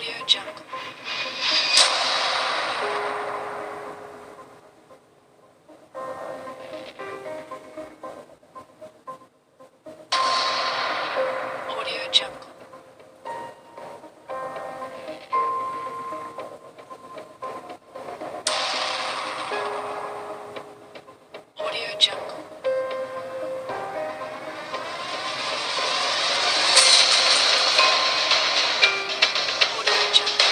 Audio Jungle. Audio Jungle. Audio Jungle. Audio Jungle. Audio Jungle.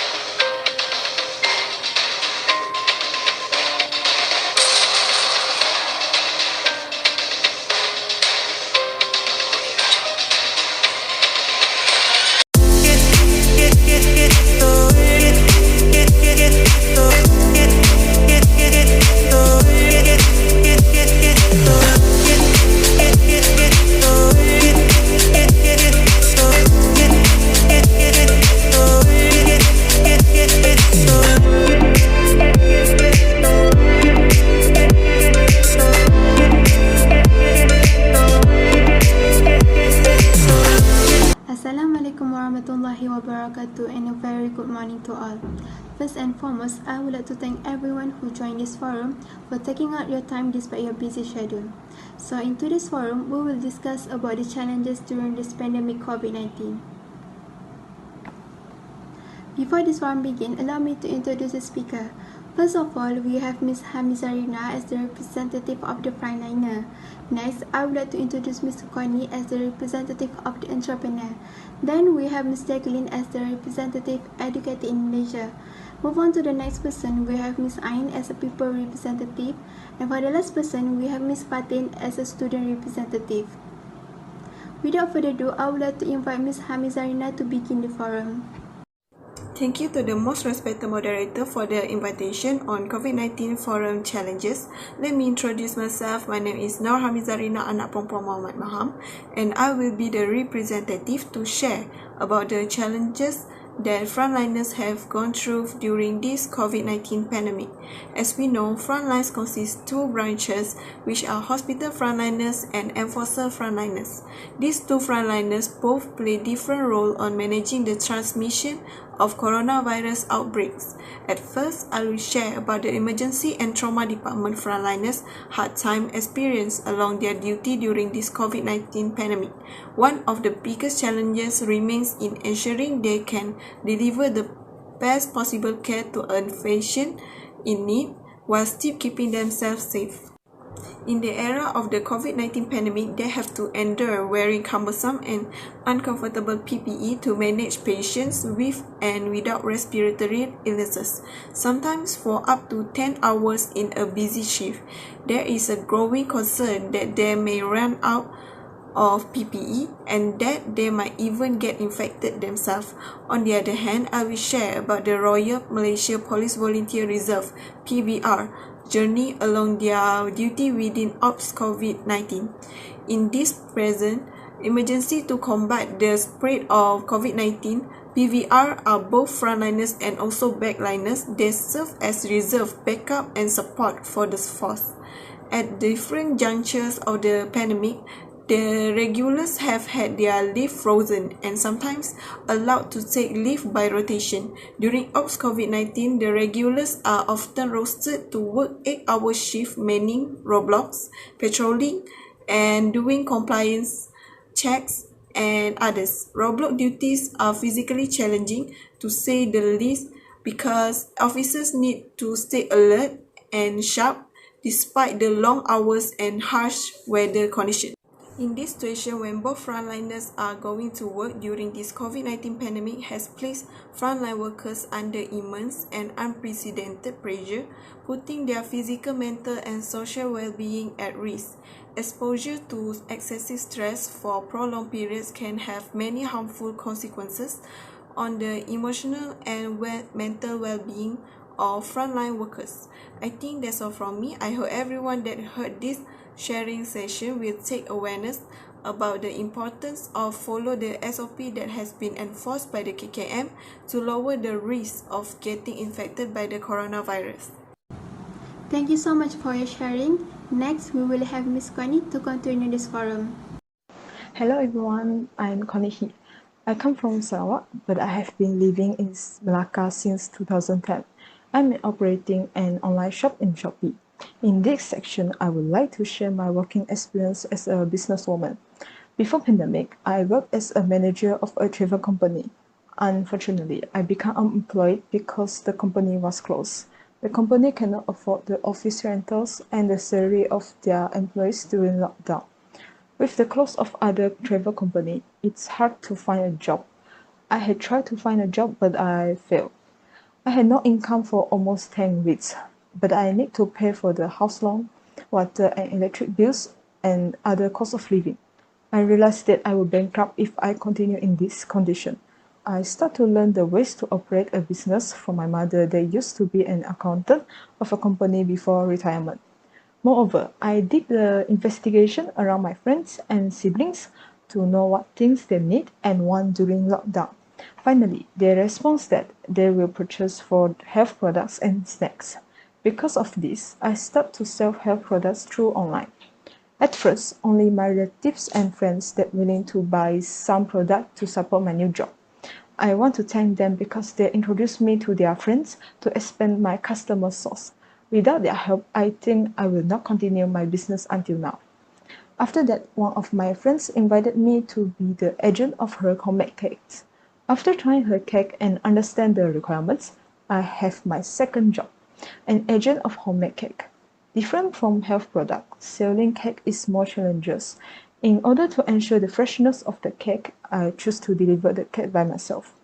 Assalamualaikum warahmatullahi wabarakatuh and a very good morning to all. First and foremost, I would like to thank everyone who joined this forum for taking out your time despite your busy schedule. So in today's forum, we will discuss about the challenges during this pandemic COVID-19. Before this forum begins, allow me to introduce the speaker. First of all, we have Ms. Hamizarina as the representative of the frontliner. Next, I would like to introduce Ms. Connie as the representative of the entrepreneur. Then we have Ms. Jacqueline as the representative educator in Malaysia. Move on to the next person, we have Ms. Ain as a people representative. And for the last person, we have Ms. Fatin as a student representative. Without further ado, I would like to invite Ms. Hamizarina to begin the forum. Thank you to the most respected moderator for the invitation on COVID-19 Forum Challenges. Let me introduce myself. My name is Nur Hamizarina Anak Perempuan Muhammad Maham, and I will be the representative to share about the challenges that frontliners have gone through during this COVID-19 pandemic. As we know, frontlines consist two branches, which are hospital frontliners and enforcer frontliners. These two frontliners both play different role on managing the transmission of coronavirus outbreaks. At first, I will share about the emergency and trauma department frontliners' hard time experienced along their duty during this COVID-19 pandemic. One of the biggest challenges remains in ensuring they can deliver the best possible care to a patient in need while still keeping themselves safe. In the era of the COVID-19 pandemic, they have to endure wearing cumbersome and uncomfortable PPE to manage patients with and without respiratory illnesses, sometimes for up to 10 hours in a busy shift. There is a growing concern that they may run out of PPE and that they might even get infected themselves. On the other hand, I will share about the Royal Malaysia Police Volunteer Reserve (PVR) journey along their duty within Ops COVID-19. In this present emergency to combat the spread of COVID-19, PVR are both frontliners and also backliners. They serve as reserve, backup and support for the force. At different junctures of the pandemic, the regulars have had their leave frozen and sometimes allowed to take leave by rotation. During Ops COVID-19, the regulars are often rostered to work 8-hour shift manning roadblocks, patrolling, and doing compliance checks and others. Roadblock duties are physically challenging, to say the least, because officers need to stay alert and sharp despite the long hours and harsh weather conditions. In this situation, when both frontliners are going to work during this COVID-19 pandemic has placed frontline workers under immense and unprecedented pressure, putting their physical, mental and social well-being at risk. Exposure to excessive stress for prolonged periods can have many harmful consequences on the emotional and mental well-being of frontline workers. I think that's all from me. I hope everyone that heard this sharing session will take awareness about the importance of follow the SOP that has been enforced by the KKM to lower the risk of getting infected by the coronavirus. Thank you so much for your sharing. Next, we will have Ms. Connie to continue this forum. Hello everyone, I'm Connie. I come from Sarawak, but I have been living in Melaka since 2010. I'm operating an online shop in Shopee. In this section, I would like to share my working experience as a businesswoman. Before pandemic, I worked as a manager of a travel company. Unfortunately, I became unemployed because the company was closed. The company cannot afford the office rentals and the salary of their employees during lockdown. With the close of other travel company, it's hard to find a job. I had tried to find a job, but I failed. I had no income for almost 10 weeks, but I need to pay for the house loan, water and electric bills, and other costs of living. I realized that I would bankrupt if I continue in this condition. I started to learn the ways to operate a business from my mother that used to be an accountant of a company before retirement. Moreover, I did the investigation around my friends and siblings to know what things they need and want during lockdown. Finally, they responded that they will purchase for health products and snacks. Because of this, I started to sell health products through online. At first, only my relatives and friends that willing to buy some product to support my new job. I want to thank them because they introduced me to their friends to expand my customer source. Without their help, I think I will not continue my business until now. After that, one of my friends invited me to be the agent of her homemade cakes. After trying her cake and understand the requirements, I have my second job, an agent of homemade cake. Different from health products, selling cake is more challenges. In order to ensure the freshness of the cake, I choose to deliver the cake by myself.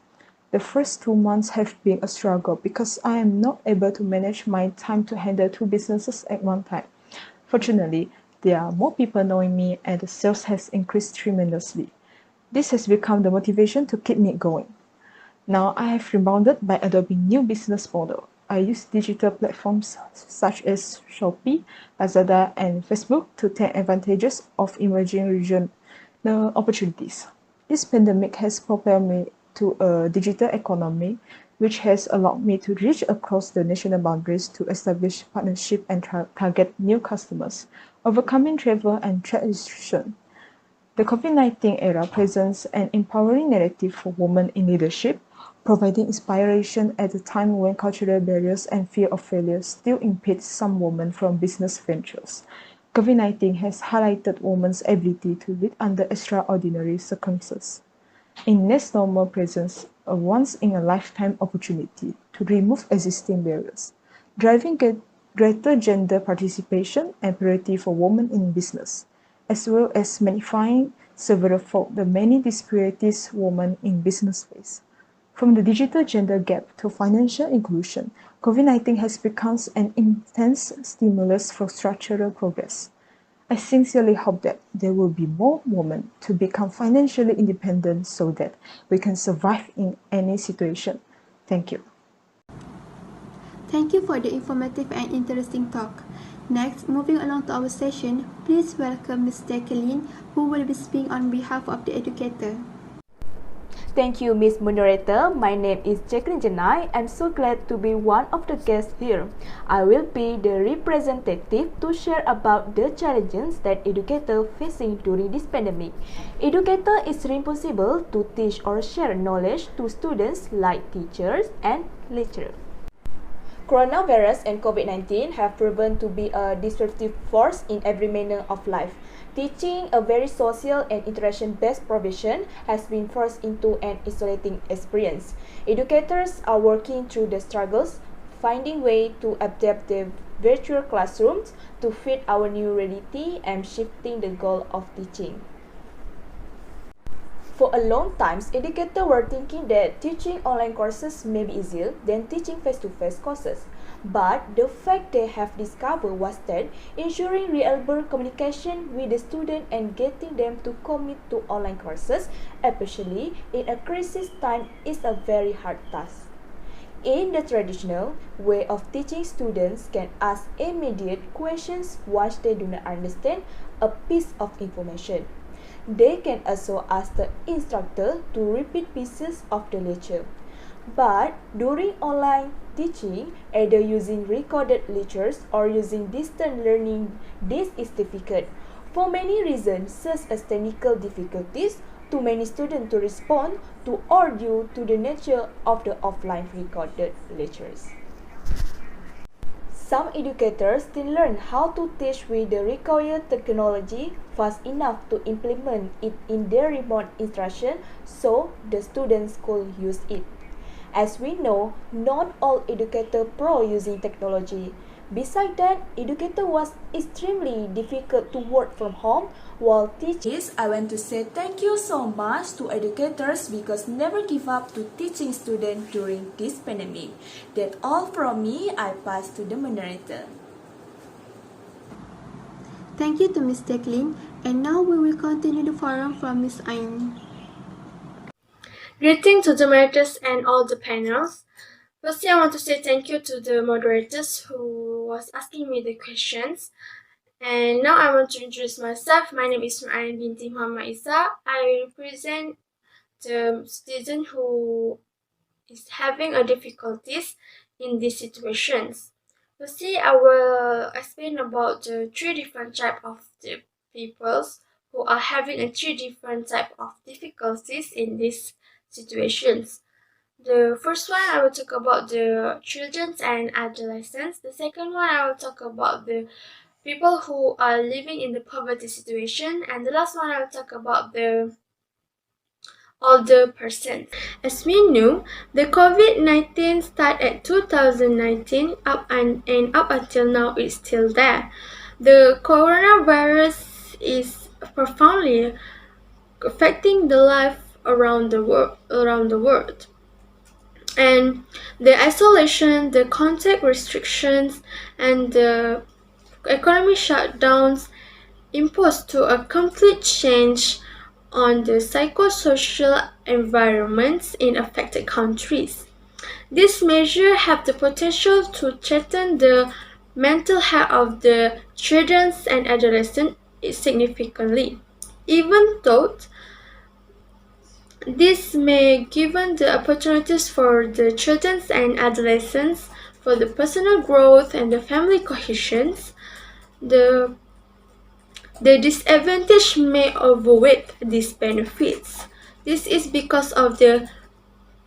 The first 2 months have been a struggle because I am not able to manage my time to handle two businesses at one time. Fortunately, there are more people knowing me and the sales has increased tremendously. This has become the motivation to keep me going. Now I have rebounded by adopting new business model. I use digital platforms such as Shopee, Lazada, and Facebook to take advantages of emerging regional opportunities. This pandemic has propelled me to a digital economy, which has allowed me to reach across the national boundaries to establish partnership and target new customers, overcoming travel and trade restrictions. The COVID-19 era presents an empowering narrative for women in leadership, providing inspiration at a time when cultural barriers and fear of failure still impede some women from business ventures. COVID-19 has highlighted women's ability to lead under extraordinary circumstances. In next normal presents a once-in-a-lifetime opportunity to remove existing barriers, driving greater gender participation and parity for women in business, as well as magnifying several-fold the many disparities women in business face. From the digital gender gap to financial inclusion, COVID-19 has become an intense stimulus for structural progress. I sincerely hope that there will be more women to become financially independent so that we can survive in any situation. Thank you. Thank you for the informative and interesting talk. Next, moving along to our session, please welcome Ms. Jacqueline, who will be speaking on behalf of the educator. Thank you, Ms. Moderator. My name is Jacqueline Janai. I'm so glad to be one of the guests here. I will be the representative to share about the challenges that educators facing during this pandemic. Educator is responsible to teach or share knowledge to students like teachers and lecturers. Coronavirus and COVID-19 have proven to be a disruptive force in every manner of life. Teaching, a very social and interaction-based profession, has been forced into an isolating experience. Educators are working through the struggles, finding ways to adapt their virtual classrooms to fit our new reality and shifting the goal of teaching. For a long time, educators were thinking that teaching online courses may be easier than teaching face-to-face courses. But the fact they have discovered was that ensuring reliable communication with the student and getting them to commit to online courses, especially in a crisis time, is a very hard task. In the traditional way of teaching, students can ask immediate questions once they do not understand a piece of information. They can also ask the instructor to repeat pieces of the lecture. But during online teaching, either using recorded lectures or using distance learning, this is difficult. For many reasons, such as technical difficulties, too many students to respond to or due to the nature of the offline recorded lectures. Some educators still learn how to teach with the required technology fast enough to implement it in their remote instruction, so the students could use it. As we know, not all educators pro using technology. Besides that, educator was extremely difficult to work from home while teaching. I want to say thank you so much to educators because never give up to teaching students during this pandemic. That's all from me. I pass to the moderator. Thank you to Ms. Jacqueline, and now we will continue the forum from Ms. Ain. Greetings to the moderators and all the panels. Firstly, I want to say thank you to the moderators who was asking me the questions. And now I want to introduce myself. My name is Ain binti Muhammad Isa. I represent the student who is having a difficulties in these situations. Firstly, I will explain about the three different type of the peoples who are having a three different type of difficulties in these situations. The first one I will talk about the children and adolescents. The second one I will talk about the people who are living in the poverty situation, and the last one I will talk about the older persons. As we know, the COVID-19 started at 2019 and up until now it's still there. The coronavirus is profoundly affecting the life around the world. And the isolation, the contact restrictions, and the economic shutdowns imposed to a complete change on the psychosocial environments in affected countries. These measures have the potential to threaten the mental health of the children and adolescents significantly, even though this may given the opportunities for the children and adolescents for the personal growth and the family cohesion. The disadvantage may outweigh these benefits. This is because of the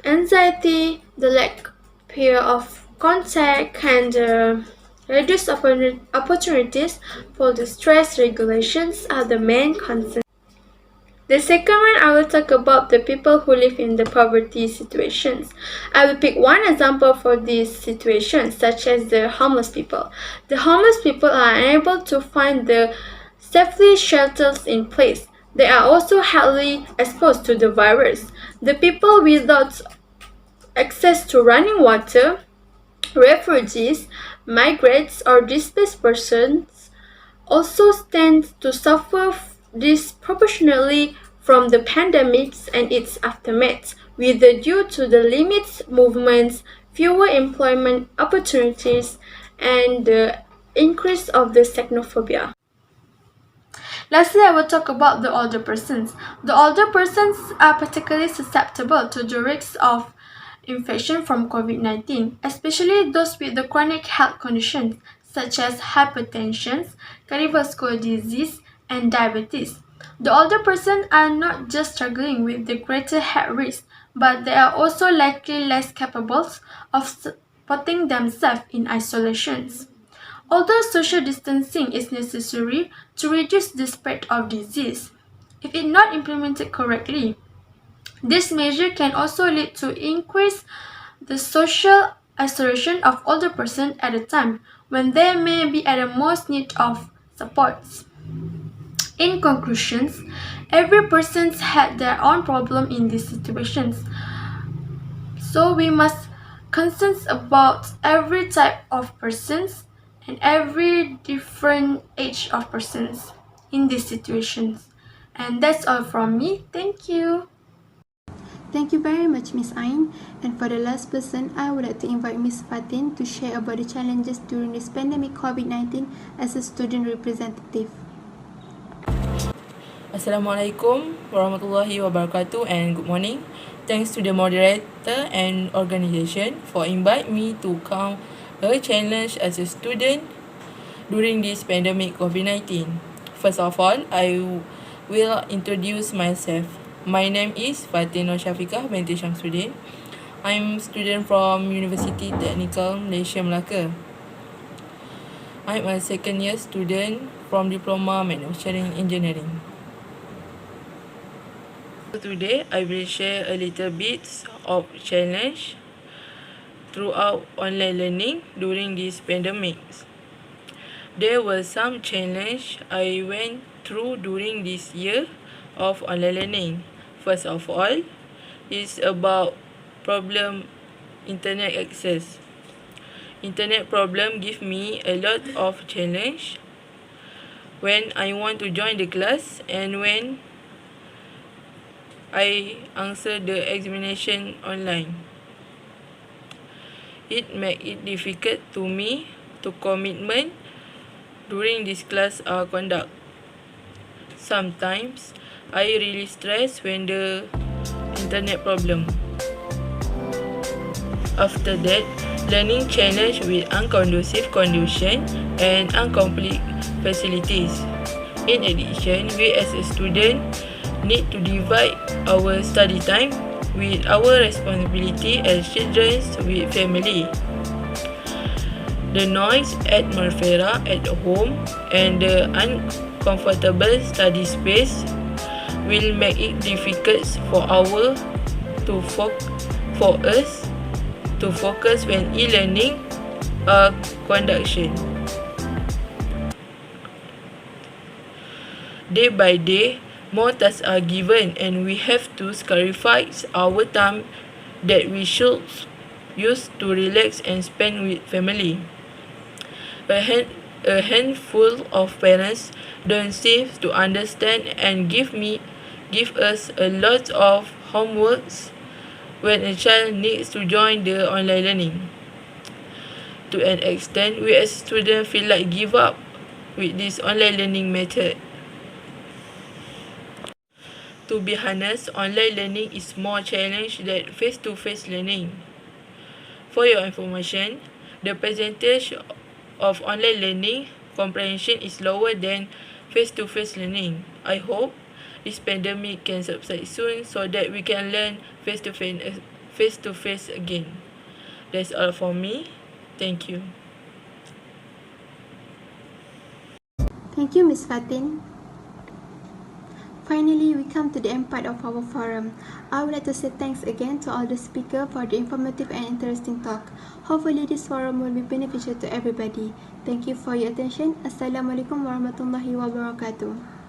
anxiety, the lack fear of contact, and the reduced opportunities for the stress regulations are the main concerns. The second one, I will talk about the people who live in the poverty situations. I will pick one example for these situations, such as the homeless people. The homeless people are unable to find the safely shelters in place. They are also highly exposed to the virus. The people without access to running water, refugees, migrants, or displaced persons also stand to suffer disproportionately from the pandemic and its aftermath, due to the limited movements, fewer employment opportunities, and the increase of the xenophobia. Lastly, I will talk about the older persons. The older persons are particularly susceptible to the risks of infection from COVID-19, especially those with the chronic health conditions such as hypertension, cardiovascular disease, and diabetes. The older persons are not just struggling with the greater health risk, but they are also likely less capable of supporting themselves in isolations. Although social distancing is necessary to reduce the spread of disease, if it not implemented correctly, this measure can also lead to increase the social isolation of older persons at a time when they may be at the most need of supports. In conclusion, every person had their own problem in these situations, so we must concern about every type of persons and every different age of persons in these situations. And that's all from me. Thank you. Thank you very much, Ms. Ain. And for the last person, I would like to invite Ms. Fatin to share about the challenges during this pandemic COVID-19 as a student representative. Assalamualaikum warahmatullahi wabarakatuh and good morning. Thanks to the moderator and organisation for inviting me to come a challenge as a student during this pandemic COVID-19. First of all, I will introduce myself. My name is Fatin Nur Syafiqah binti Syamsuddin. I'm student from University Technical Malaysia Melaka. I'm a second year student from Diploma Manufacturing Engineering. Today, I will share a little bit of challenge throughout online learning during this pandemic. There were some challenge I went through during this year of online learning. First of all, is about problem internet access. Internet problem give me a lot of challenge when I want to join the class and when I answer the examination online. It make it difficult to me to commitment during this class conduct. Sometimes I really stress when the internet problem. After that, learning challenge with unconducive condition and incomplete facilities. In addition, we as a student need to divide our study time with our responsibility as children with family. The noise atmosphere at home and the uncomfortable study space will make it difficult for us to focus when e-learning conduction. Day by day, more tasks are given and we have to sacrifice our time that we should use to relax and spend with family. A handful of parents don't seem to understand and give us a lot of homeworks when a child needs to join the online learning. To an extent, we as students feel like give up with this online learning method. To be honest, online learning is more challenging than face-to-face learning. For your information, the percentage of online learning comprehension is lower than face-to-face learning. I hope this pandemic can subside soon so that we can learn face-to-face again. That's all for me. Thank you. Thank you, Ms. Fatin. Finally, we come to the end part of our forum. I would like to say thanks again to all the speakers for the informative and interesting talk. Hopefully, this forum will be beneficial to everybody. Thank you for your attention. Assalamualaikum warahmatullahi wabarakatuh.